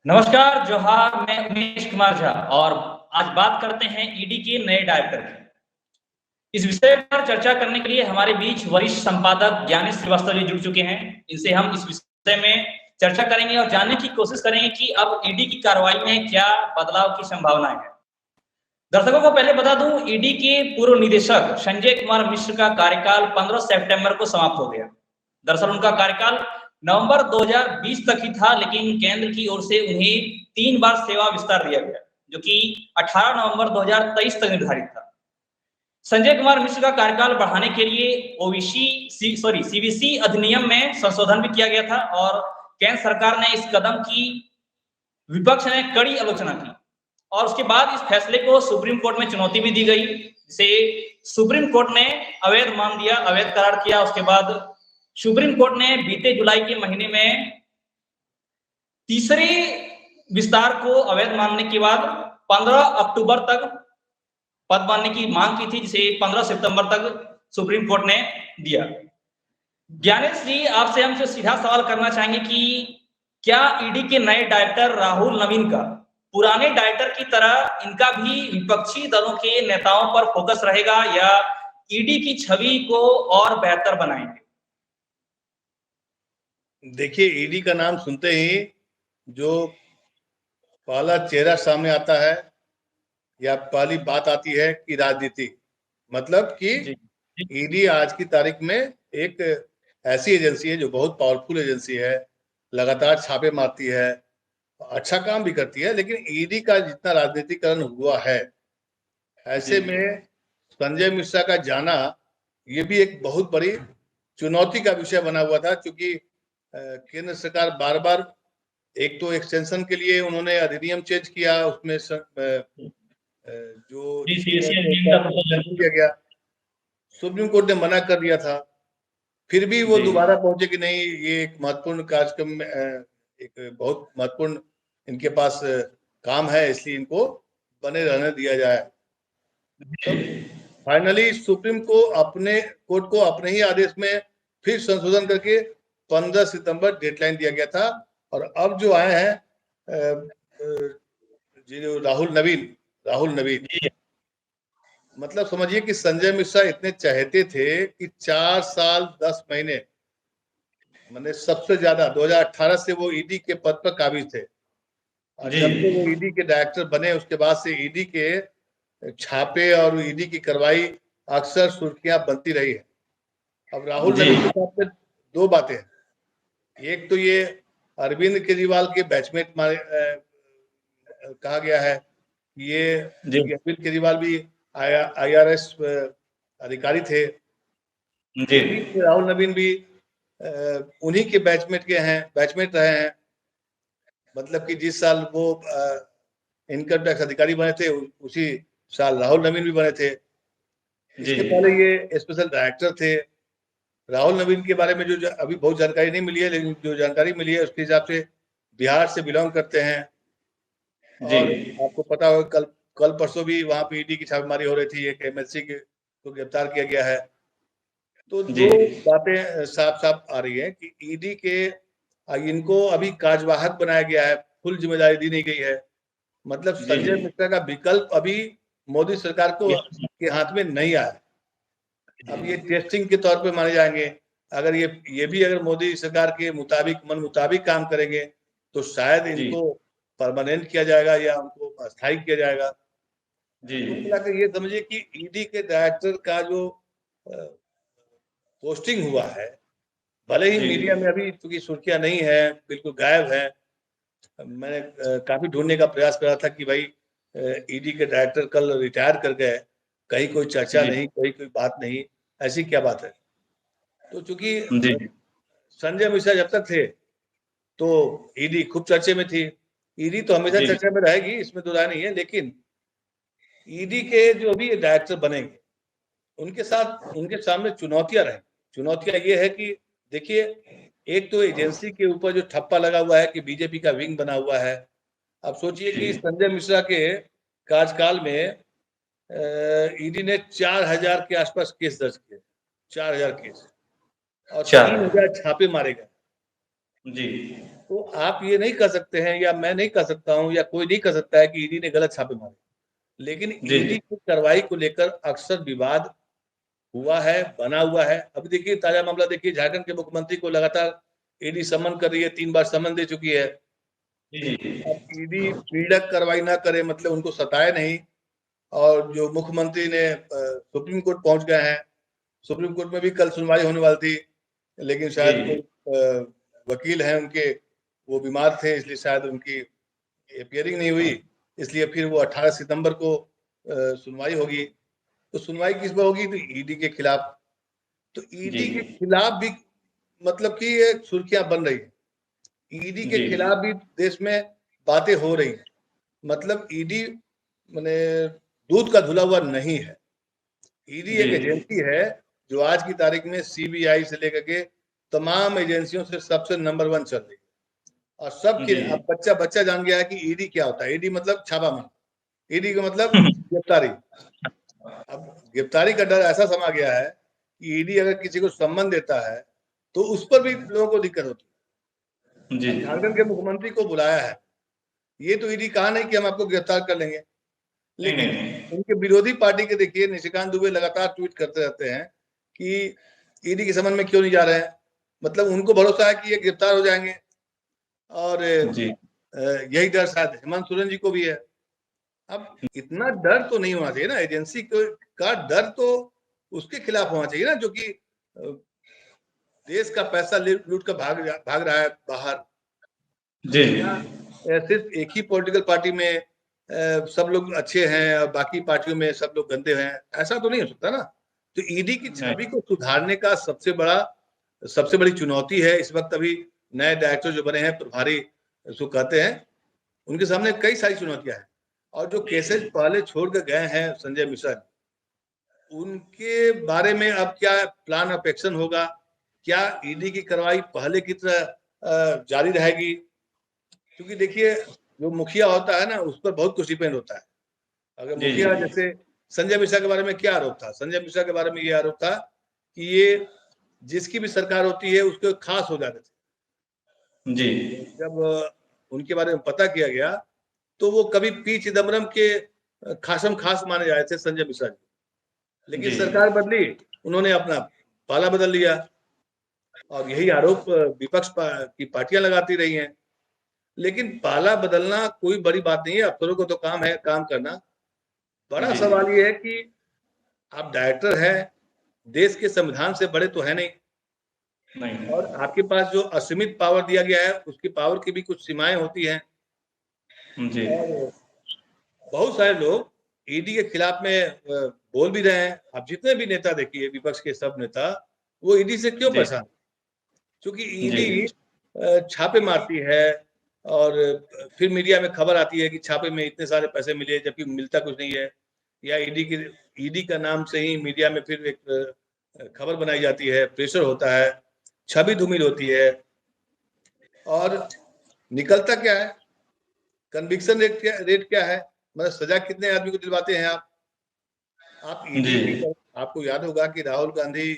नमस्कार, जोहार, मैं उमेश कुमार झा और आज बात करते हैं ईडी के नए डायरेक्टर की। इस विषय पर चर्चा करने के लिए हमारे बीच वरिष्ठ संपादक ज्ञानेश श्रीवास्तव जी जुड़ चुके हैं। इनसे हम इस विषय में चर्चा करेंगे और जानने की कोशिश करेंगे कि अब ईडी की कार्रवाई में क्या बदलाव की संभावनाएं हैं। दर्शकों को पहले बता दूं, ईडी के पूर्व निदेशक संजय कुमार मिश्र का कार्यकाल 15 सितंबर को समाप्त हो गया। दरअसल उनका कार्यकाल नवंबर 2020 तक ही था, लेकिन केंद्र की ओर से उन्हें 3 बार सेवा विस्तार दिया गया, जो कि 18 नवंबर 2023 तक निर्धारित था। संजय कुमार मिश्र का कार्यकाल बढ़ाने के लिए सीबीसी अधिनियम में संशोधन भी किया गया था और केंद्र सरकार ने इस कदम की विपक्ष ने कड़ी आलोचना की और उसके बाद इस फैसले को सुप्रीम कोर्ट में चुनौती भी दी गई, जिसे सुप्रीम कोर्ट ने अवैध मान दिया, अवैध करार किया। उसके बाद सुप्रीम कोर्ट ने बीते जुलाई के महीने में तीसरे विस्तार को अवैध मानने के बाद 15 अक्टूबर तक पद मानने की मांग की थी, जिसे 15 सितंबर तक सुप्रीम कोर्ट ने दिया। ज्ञानेश जी, आपसे हम सीधा सवाल करना चाहेंगे कि क्या ईडी के नए डायरेक्टर राहुल नवीन का पुराने डायरेक्टर की तरह इनका भी विपक्षी दलों के नेताओं पर फोकस रहेगा या ईडी की छवि को और बेहतर बनाएंगे? देखिए, ईडी का नाम सुनते ही जो पहला चेहरा सामने आता है या पहली बात आती है कि राजनीति, मतलब कि ईडी आज की तारीख में एक ऐसी एजेंसी है जो बहुत पावरफुल एजेंसी है, लगातार छापे मारती है, अच्छा काम भी करती है, लेकिन ईडी का जितना राजनीतिकरण हुआ है, ऐसे में संजय मिश्रा का जाना ये भी एक बहुत बड़ी चुनौती का विषय बना हुआ था, क्योंकि केंद्र सरकार बार बार एक तो एक्सटेंशन के लिए उन्होंने अधिनियम चेंज किया, उसमें जो किया गया, सुप्रीम कोर्ट ने मना कर दिया था। फिर भी वो दोबारा पहुंचे कि नहीं, ये एक महत्वपूर्ण कार्यक्रम में एक बहुत महत्वपूर्ण इनके पास काम है, इसलिए इनको बने रहने दिया जाए। तो फाइनली सुप्रीम कोर्ट को अपने ही आदेश में फिर संशोधन करके 15 सितंबर डेडलाइन दिया गया था। और अब जो आए हैं जो राहुल नवीन, मतलब समझिए कि संजय मिश्रा इतने चाहते थे कि 4 साल 10 महीने, मैंने सबसे ज्यादा 2018 से वो ईडी के पद पर काबिज थे और जब से वो ईडी के डायरेक्टर बने उसके बाद से ईडी के छापे और ईडी की कार्रवाई अक्सर सुर्खियां बनती रही है। अब राहुल नवीन के साथ में दो बातें हैं। एक तो ये अरविंद केजरीवाल के बैचमेट कहा गया है, ये अरविंद केजरीवाल भी IRS अधिकारी थे, राहुल नवीन भी उन्हीं के बैचमेट रहे हैं। मतलब कि जिस साल वो इनकम टैक्स अधिकारी बने थे उसी साल राहुल नवीन भी बने थे। इसके पहले ये स्पेशल डायरेक्टर थे। राहुल नवीन के बारे में जो अभी बहुत जानकारी नहीं मिली है, लेकिन जो जानकारी मिली है उसके हिसाब से बिहार से बिलोंग करते हैं। और आपको पता होगा कल परसों भी वहां पे ईडी की छापेमारी हो रही थी, एक MLC को गिरफ्तार किया गया है। तो दो बातें साफ साफ आ रही है कि ईडी के इनको अभी कार्यवाहक बनाया गया है, फुल जिम्मेदारी दी नहीं गई है। मतलब संजय मिश्रा का विकल्प अभी मोदी सरकार के हाथ में नहीं आया। अब ये टेस्टिंग के तौर पे माने जाएंगे। अगर ये भी अगर मोदी सरकार के मन मुताबिक काम करेंगे तो शायद इनको परमानेंट किया जाएगा या उनको अस्थायी किया जाएगा। कुल मिलाकर ये समझिए कि ईडी के डायरेक्टर का जो पोस्टिंग हुआ है, भले ही मीडिया में अभी क्योंकि सुर्खियां नहीं है, बिल्कुल गायब है। मैंने काफी ढूंढने का प्रयास करा था कि भाई ईडी के डायरेक्टर कल रिटायर कर गए, कहीं कोई चर्चा नहीं, कहीं कोई बात नहीं, ऐसी क्या बात है। तो चूंकि संजय मिश्रा जब तक थे तो ईडी खूब चर्चे में थी। ईडी तो हमेशा चर्चा में रहेगी, इसमें दो राय नहीं है, लेकिन ईडी के जो भी डायरेक्टर बनेंगे उनके सामने चुनौतियां रहेंगी। चुनौतियां ये है कि देखिए, एक तो एजेंसी के ऊपर जो ठप्पा लगा हुआ है कि बीजेपी का विंग बना हुआ है। अब सोचिए कि संजय मिश्रा के कार्यकाल में ईडी ने 4000 के आसपास केस दर्ज किए, 4000 केस और 3000 छापे मारे गए। तो आप ये नहीं कर सकते हैं, या मैं नहीं कर सकता हूं, या कोई नहीं कर सकता है कि ईडी ने गलत छापे मारे। लेकिन जी ईडी की कार्रवाई को लेकर अक्सर विवाद हुआ है, बना हुआ है। अभी देखिए ताजा मामला देखिए, झारखंड के मुख्यमंत्री को लगातार ईडी समन कर रही है, 3 बार समन दे चुकी है। जी अब ईडी पीड़क कार्रवाई ना करे, मतलब उनको सताए नहीं, और जो मुख्यमंत्री ने सुप्रीम कोर्ट पहुंच गए हैं। सुप्रीम कोर्ट में भी कल सुनवाई होने वाली थी, लेकिन शायद जी कोई वकील हैं उनके, वो बीमार थे, इसलिए शायद उनकी अपियरिंग नहीं हुई। इसलिए फिर वो 18 सितंबर को सुनवाई होगी। तो सुनवाई किस पर होगी? तो ईडी के खिलाफ। तो ईडी के जी खिलाफ भी मतलब कि ये सुर्खियां बन रही है। ईडी के जी खिलाफ भी देश में बातें हो रही है। मतलब ईडी माने दूध का धुला हुआ नहीं है। ईडी जी एक एजेंसी है जो आज की तारीख में सीबीआई से लेकर के तमाम एजेंसियों से सबसे नंबर 1 चल रही है। और सबके, जी अब बच्चा बच्चा जान गया है कि ईडी क्या होता है। ईडी मतलब छापामार, ईडी का मतलब गिरफ्तारी। अब गिरफ्तारी का डर ऐसा समा गया है कि ईडी अगर किसी को सम्मन देता है तो उस पर भी लोगों को दिक्कत होती जी है। अब झारखंड के मुख्यमंत्री को बुलाया है, ये तो ईडी कहा नहीं कि हम आपको गिरफ्तार कर लेंगे, नहीं लेकिन नहीं उनके विरोधी पार्टी के देखिए निशिकांत दुबे लगातार ट्वीट करते रहते हैं कि ईडी के समन में क्यों नहीं जा रहे हैं। मतलब उनको भरोसा है कि ये गिरफ्तार हो जाएंगे, और जी यही डर शायद हेमंत सोरेन जी को भी है। अब इतना डर तो नहीं होना चाहिए ना, एजेंसी का डर तो उसके खिलाफ होना चाहिए ना, जो कि देश का पैसा लूट कर भाग रहा है बाहर। जी या सिर्फ एक ही पॉलिटिकल पार्टी में सब लोग अच्छे हैं और बाकी पार्टियों में सब लोग गंदे हैं, ऐसा तो नहीं हो सकता ना। तो ईडी की छवि को सुधारने का सबसे बड़ी चुनौती है इस वक्त। अभी नए डायरेक्टर जो बने हैं, प्रभारी उसको कहते हैं, उनके सामने कई सारी चुनौतियां हैं। और जो केसेस पहले छोड़ कर गए हैं संजय मिश्रा, उनके बारे में अब क्या प्लान ऑफ एक्शन होगा? क्या ईडी की कार्रवाई पहले की तरह जारी रहेगी? क्योंकि देखिए, जो मुखिया होता है ना, उस पर बहुत कुछ डिपेंड होता है। अगर जी मुखिया, जैसे संजय मिश्रा के बारे में क्या आरोप था? संजय मिश्रा के बारे में ये आरोप था कि ये जिसकी भी सरकार होती है उसके खास हो जाते थे। जी जब उनके बारे में पता किया गया तो वो कभी पी चिदम्बरम के खासम खास माने जाते थे संजय मिश्रा जी। लेकिन जी सरकार बदली, उन्होंने अपना पाला बदल लिया, और यही आरोप विपक्ष की पार्टियां लगाती रही हैं। लेकिन पाला बदलना कोई बड़ी बात नहीं है, अफसरों को तो काम है काम करना। बड़ा जी सवाल ये है कि आप डायरेक्टर हैं, देश के संविधान से बड़े तो है नहीं, नहीं और आपके पास जो असीमित पावर दिया गया है उसकी पावर की भी कुछ सीमाएं होती हैं। जी और बहुत सारे लोग ईडी के खिलाफ में बोल भी रहे हैं। आप जितने भी नेता देखिए, विपक्ष के सब नेता, वो ईडी से क्यों जी परेशान? क्योंकि जी ईडी छापे मारती है, और फिर मीडिया में खबर आती है कि छापे में इतने सारे पैसे मिले, जबकि मिलता कुछ नहीं है। या ईडी का नाम से ही मीडिया में फिर एक खबर बनाई जाती है, प्रेशर होता है, छवि धूमिल होती है, और निकलता क्या है? कन्विक्शन रेट क्या है? मतलब सजा कितने आदमी को दिलवाते हैं आप ईडी भी जी आपको याद होगा कि राहुल गांधी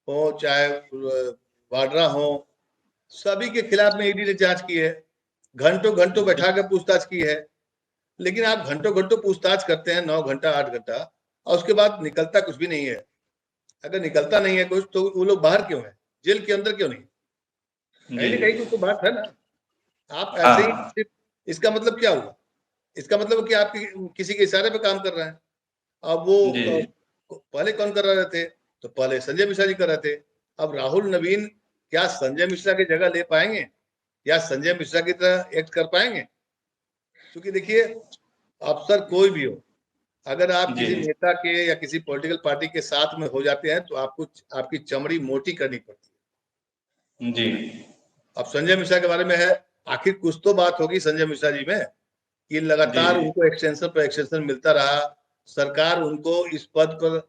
हो, चाहे वाड्रा हो, सभी के खिलाफ में ईडी ने जांच की है, घंटों घंटों बैठा कर पूछताछ की है। लेकिन आप घंटों घंटों पूछताछ करते हैं, 9 घंटा 8 घंटा, और उसके बाद निकलता कुछ भी नहीं है। अगर निकलता नहीं है कुछ, तो वो लोग बाहर क्यों है, जेल के अंदर क्यों नहीं? कहीं जी ना कहीं कुछ तो बात है ना। आप ऐसे ही हाँ सिर्फ, इसका मतलब क्या हुआ? इसका मतलब कि आप किसी के इशारे पे काम कर रहे हैं। अब वो जी पहले कौन कर रहे थे? तो पहले संजय मिश्रा जी कर रहे थे। अब राहुल नवीन क्या संजय मिश्रा की जगह ले पाएंगे, या संजय मिश्रा की तरह एक्ट कर पाएंगे? क्योंकि देखिए, अफसर कोई भी हो, अगर आप जी किसी नेता के या किसी पॉलिटिकल पार्टी के साथ में हो जाते हैं तो आपको आपकी चमड़ी मोटी करनी पड़ती जी है। अब संजय मिश्रा के बारे में है, आखिर कुछ तो बात होगी संजय मिश्रा जी में, कि जी लगातार उनको एक्सटेंशन पर एक्सटेंशन मिलता रहा। सरकार उनको इस पद पर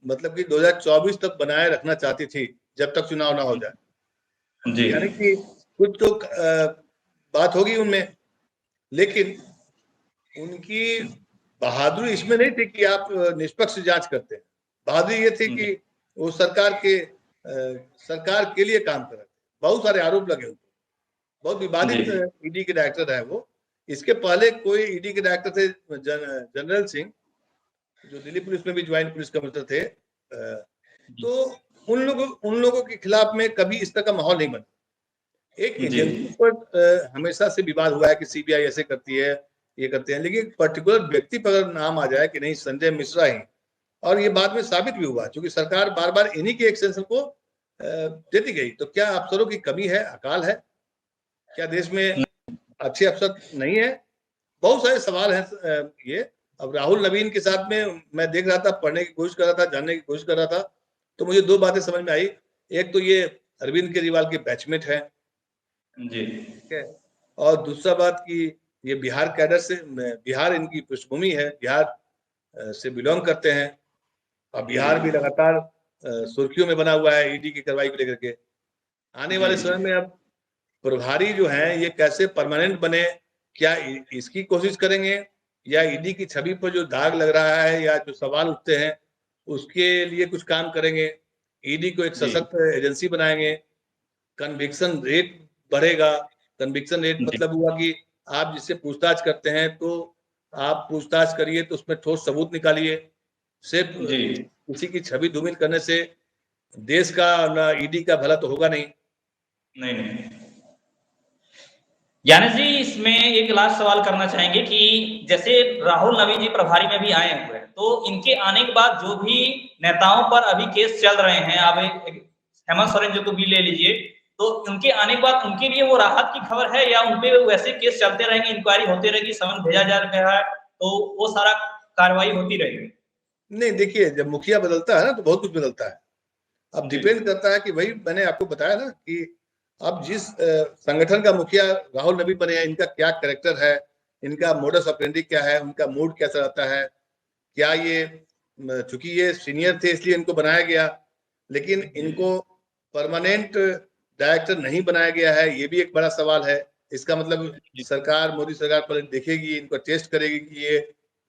मतलब कि 2024 तक बनाए रखना चाहती थी, जब तक चुनाव ना हो जाए। जी यानी कि कुछ तो बात होगी उनमें। लेकिन उनकी बहादुरी इसमें नहीं थी कि आप निष्पक्ष जांच करते हैं। बहादुरी ये थी कि वो सरकार के लिए काम कर रहे थे। बहुत सारे आरोप लगे उनको, बहुत विवादित ईडी के डायरेक्टर है वो। इसके पहले कोई ईडी के डायरेक्टर थे जनरल सिंह, जो दिल्ली पुलिस में भी ज्वाइंट पुलिस कमिश्नर थे। तो उन लोगों के खिलाफ में कभी इस तरह का माहौल नहीं बना। एक एजेंसी पर हमेशा से विवाद हुआ है कि सीबीआई ऐसे करती है, ये करते हैं, लेकिन पर्टिकुलर व्यक्ति पर अगर नाम आ जाए कि नहीं संजय मिश्रा ही, और ये बाद में साबित भी हुआ, क्योंकि सरकार बार बार इन्हीं के एक्सटेंशन को देती गई। तो क्या अफसरों की कमी है, अकाल है, क्या देश में अच्छे अफसर नहीं है? बहुत सारे सवाल हैं ये। अब राहुल नवीन के साथ में मैं देख रहा था, पढ़ने की कोशिश कर रहा था, जानने की कोशिश कर रहा था, तो मुझे दो बातें समझ में आई। एक तो ये अरविंद केजरीवाल के बैचमेट है जी, ठीक है, और दूसरा बात कि ये बिहार कैडर से, बिहार इनकी पृष्ठभूमि है, बिहार से बिलोंग करते हैं, और बिहार भी लगातार सुर्खियों में बना हुआ है ईडी की कार्रवाई को लेकर के। आने वाले समय में अब प्रभारी जो है ये कैसे परमानेंट बने, क्या इसकी कोशिश करेंगे, या ईडी की छवि पर जो दाग लग रहा है या जो सवाल उठते हैं उसके लिए कुछ काम करेंगे? ईडी को एक सशक्त एजेंसी बनाएंगे, कन्विक्शन रेट बढ़ेगा। कन्विक्शन रेट मतलब हुआ कि आप जिससे पूछताछ करते हैं तो आप पूछताछ करिए तो उसमें ठोस सबूत निकालिए। सिर्फ किसी की छवि धूमिल करने से देश का ना ईडी का भला तो होगा नहीं। नहीं। ज्ञानेश जी, इसमें एक लास्ट सवाल करना चाहेंगे कि जैसे राहुल नवीन जी प्रभारी में भी आए हुए हैं, तो इनके आने के बाद जो भी नेताओं पर अभी केस चल रहे हैं, आप हेमंत सोरेन जी को भी ले लीजिए, तो उनके आने के बाद उनके लिए वो राहत की खबर है, या उनपे वैसे केस चलते रहेंगे, इंक्वायरी होती रहेगी, समन भेजा जा रहा है, तो वो सारा कार्रवाई होती रहेगी? नहीं, देखिए, जब मुखिया बदलता है ना तो बहुत कुछ बदलता है। अब डिपेंड करता है कि भाई, मैंने आपको बताया ना कि अब जिस संगठन का मुखिया राहुल नवीन बने हैं, इनका क्या कैरेक्टर है, इनका मोडस ऑपरेंडी क्या है, उनका मूड कैसा रहता है, क्या ये, चूंकि ये सीनियर थे इसलिए इनको बनाया गया, लेकिन इनको परमानेंट डायरेक्टर नहीं बनाया गया है, ये भी एक बड़ा सवाल है। इसका मतलब सरकार, मोदी सरकार पर देखेगी, इनको टेस्ट करेगी कि ये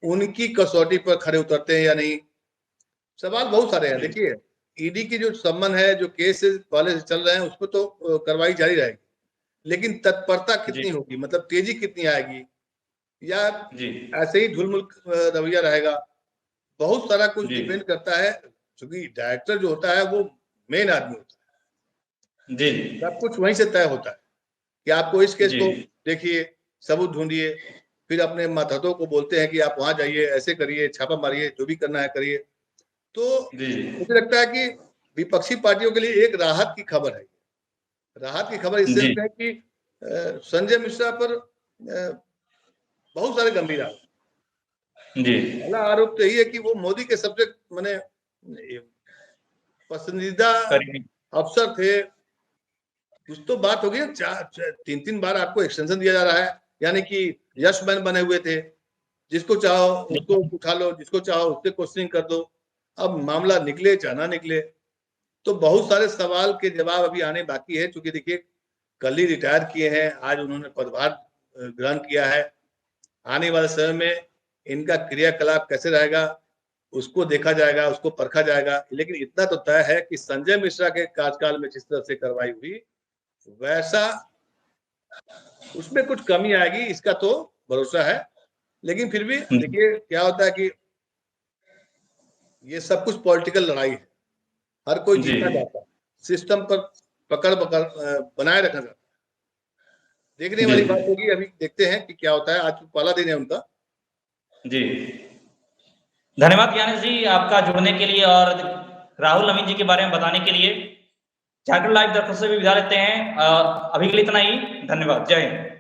उनकी कसौटी पर खड़े उतरते हैं या नहीं। सवाल बहुत सारे हैं। देखिए, ईडी की जो सम्मन है, जो केस पहले से चल रहे हैं, उस पर तो कार्रवाई जारी रहेगी, लेकिन तत्परता कितनी होगी, मतलब तेजी कितनी आएगी, या ऐसे ही ढुलमुल रवैया रहेगा, बहुत सारा कुछ डिपेंड करता है। क्योंकि डायरेक्टर जो होता है वो मेन आदमी होता है जी, सब कुछ वहीं से तय होता है कि आपको इस केस को देखिए, सबूत ढूंढिए, फिर अपने मतहतों को बोलते हैं कि आप वहां जाइए, ऐसे करिए, छापा मारिए, जो भी करना है करिए। तो मुझे लगता है कि विपक्षी पार्टियों के लिए एक राहत की खबर है। राहत की खबर इससे है कि संजय मिश्रा पर बहुत सारे गंभीर आरोप। पहला आरोप तो यही है कि वो मोदी के सबसे माने पसंदीदा अफसर थे। कुछ तो बात हो गई, 3 बार आपको एक्सटेंशन दिया जा रहा है, यानी कि यश मैन बने हुए थे, जिसको चाहो उसको उठा लो, जिसको चाहो उससे क्वेश्चनिंग कर दो। अब मामला निकले चाहे ना निकले, तो बहुत सारे सवाल के जवाब अभी आने बाकी है। चूंकि देखिए, कल ही रिटायर किए हैं, आज उन्होंने पदभार ग्रहण किया है। आने वाले समय में इनका क्रियाकलाप कैसे रहेगा उसको देखा जाएगा, उसको परखा जाएगा। लेकिन इतना तो तय है कि संजय मिश्रा के कार्यकाल में जिस तरह से कार्रवाई हुई, वैसा उसमें कुछ कमी आएगी, इसका तो भरोसा है। लेकिन फिर भी देखिए क्या होता है कि ये सब कुछ पॉलिटिकल लड़ाई है, हर कोई जीतना चाहता है, सिस्टम पर पकड़ बनाए रखना चाहता है। देखने वाली बात होगी, अभी देखते हैं कि क्या होता है। आज पहला दिन है उनका। जी, धन्यवाद ज्ञानेश जी, आपका जुड़ने के लिए और राहुल नवीन जी के बारे में बताने के लिए। झारखंड लाइव दर्शकों से भी विदा लेते हैं। अभी के लिए इतना ही, धन्यवाद, जय हिंद।